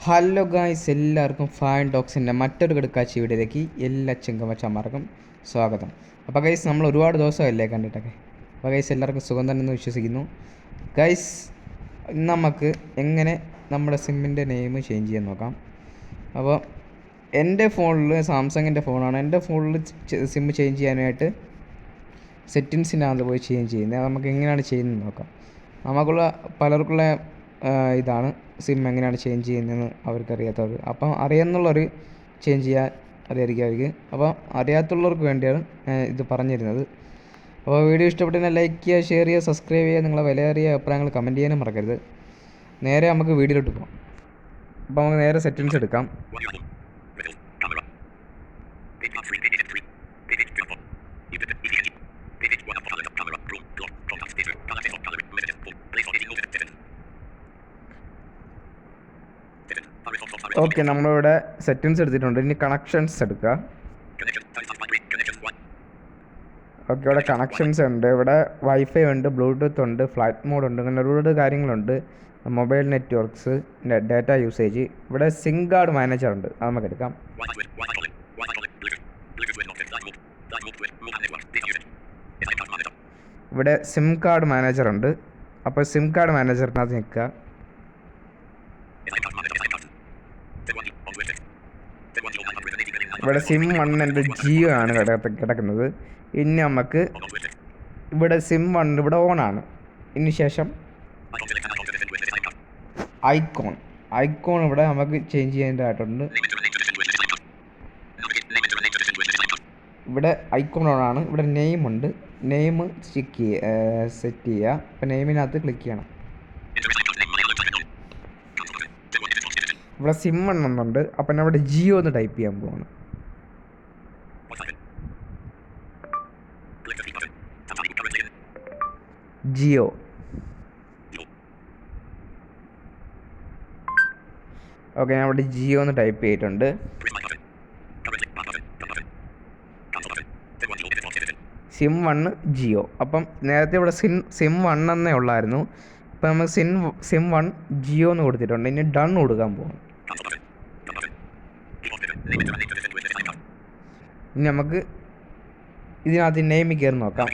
Hello guys, എല്ലാവർക്കും fan ടോക്സിൻ്റെ മറ്റൊരു കിടക്കാച്ചി വീഡിയോയിലേക്ക് എല്ലാ ചെങ്കമച്ചന്മാർക്കും സ്വാഗതം. അപ്പോൾ ഗൈസ്, നമ്മൾ ഒരുപാട് ദിവസമല്ലേ കണ്ടിട്ടൊക്കെ. അപ്പോൾ ഗൈസ്, എല്ലാവർക്കും സുഖം തന്നെ എന്ന് വിശ്വസിക്കുന്നു. ഗൈസ്, ഇന്ന് നമുക്ക് എങ്ങനെ നമ്മുടെ സിമ്മിൻ്റെ നെയിം ചേഞ്ച് ചെയ്യാൻ നോക്കാം. അപ്പോൾ എൻ്റെ ഫോണിൽ സാംസങ്ങിൻ്റെ ഫോണാണ്. എൻ്റെ ഫോണിൽ സിം ചേഞ്ച് ചെയ്യാനായിട്ട് സെറ്റിങ്സിനകത്ത് പോയി ചേഞ്ച് ചെയ്യുന്നത്. നമുക്ക് എങ്ങനെയാണ് ചെയ്യുന്നത് നോക്കാം. നമുക്കുള്ള പലർക്കുള്ള ഇതാണ് സിം എങ്ങനെയാണ് ചേഞ്ച് ചെയ്യുന്നതെന്ന് അവർക്കറിയാത്തത്. അപ്പം അറിയാമെന്നുള്ളവർ ചേഞ്ച് ചെയ്യാൻ അറിയായിരിക്കും അവർക്ക്. അപ്പോൾ അറിയാത്തുള്ളവർക്ക് വേണ്ടിയാണ് ഇത് പറഞ്ഞിരുന്നത്. അപ്പോൾ വീഡിയോ ഇഷ്ടപ്പെട്ടെങ്കിൽ ലൈക്ക് ചെയ്യുക, ഷെയർ ചെയ്യുക, സബ്സ്ക്രൈബ് ചെയ്യുക. നിങ്ങളെ വിലയേറിയ അഭിപ്രായങ്ങൾ കമൻറ്റ് ചെയ്യാനും മറക്കരുത്. നേരെ നമുക്ക് വീഡിയോയിലോട്ട് പോകാം. അപ്പോൾ നമുക്ക് നേരെ സെറ്റിങ്സ് എടുക്കാം. ഓക്കെ, നമ്മളിവിടെ സെറ്റിങ്സ് എടുത്തിട്ടുണ്ട്. ഇനി കണക്ഷൻസ് എടുക്കുക. ഓക്കെ, ഇവിടെ കണക്ഷൻസ് ഉണ്ട്. ഇവിടെ വൈഫൈ ഉണ്ട്, ബ്ലൂടൂത്ത് ഉണ്ട്, ഫ്ലൈറ്റ് മോഡ് ഉണ്ട്, അങ്ങനെ ഒരുപാട് കാര്യങ്ങളുണ്ട്. Mobile networks, data usage. ഇവിടെ സിം കാർഡ് മാനേജർ ഉണ്ട്, അത് നമുക്ക് എടുക്കാം. ഇവിടെ സിം കാർഡ് മാനേജർ ഉണ്ട്. അപ്പോൾ സിം കാർഡ് മാനേജറിനകത്ത് നിൽക്കുക. ഇവിടെ സിം 1 എൻ്റെ ജിയോ ആണ് കിടക്കുന്നത്. ഇനി നമുക്ക് ഇവിടെ സിം 1 ഇവിടെ ഓണാണ്. ഇതിന് ശേഷം ഐക്കോൺ ഇവിടെ നമുക്ക് ചേഞ്ച് ചെയ്യേണ്ടതായിട്ടുണ്ട്. ഇവിടെ ഐക്കോൺ ഓണാണ്. ഇവിടെ നെയിം ഉണ്ട്. നെയിം സെറ്റ് ചെയ്യുക. അപ്പോൾ നെയിമിനകത്ത് ക്ലിക്ക് ചെയ്യണം. ഇവിടെ സിം 1 എന്നുണ്ട്. അപ്പം ഞാൻ ഇവിടെ ജിയോ എന്ന് ടൈപ്പ് ചെയ്യാൻ പോവാണ്. ജിയോ. ഓക്കെ, ഞാൻ ഇവിടെ ജിയോ എന്ന് ടൈപ്പ് ചെയ്തിട്ടുണ്ട്. സിം 1 ജിയോ. അപ്പം നേരത്തെ ഇവിടെ സിം 1 എന്നേ ഉള്ളായിരുന്നു. ഇപ്പം നമുക്ക് സിം 1 ജിയോ എന്ന് കൊടുത്തിട്ടുണ്ട്. ഇനി ഡൺ കൊടുക്കാൻ പോകും. ഇനി നമുക്ക് ഇതിനകത്ത് നെയിമിൽ കയറി നോക്കാം.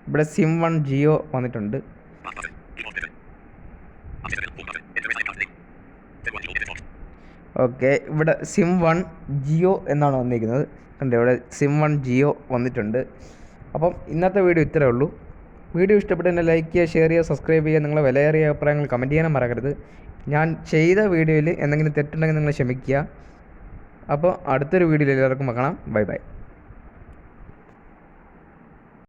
ഇവിടെ സിം 1 ജിയോ വന്നിട്ടുണ്ട്. ഓക്കെ, ഇവിടെ സിം 1 ജിയോ എന്നാണ് വന്നിരിക്കുന്നത്. കണ്ടോ, ഇവിടെ സിം 1 ജിയോ വന്നിട്ടുണ്ട്. അപ്പം ഇന്നത്തെ വീഡിയോ ഇത്രയേ ഉള്ളൂ. വീഡിയോ ഇഷ്ടപ്പെട്ടെന്നെ ലൈക്ക് ചെയ്യുക, ഷെയർ ചെയ്യുക, സബ്സ്ക്രൈബ് ചെയ്യുക. നിങ്ങളെ വിലയേറിയ അഭിപ്രായങ്ങൾ കമൻറ്റ് ചെയ്യാനും മറക്കരുത്. ഞാൻ ചെയ്ത വീഡിയോയിൽ എന്തെങ്കിലും തെറ്റുണ്ടെങ്കിൽ നിങ്ങൾ ക്ഷമിക്കുക. അപ്പോൾ അടുത്തൊരു വീഡിയോയിൽ എല്ലാവർക്കും കാണാം. Bye bye.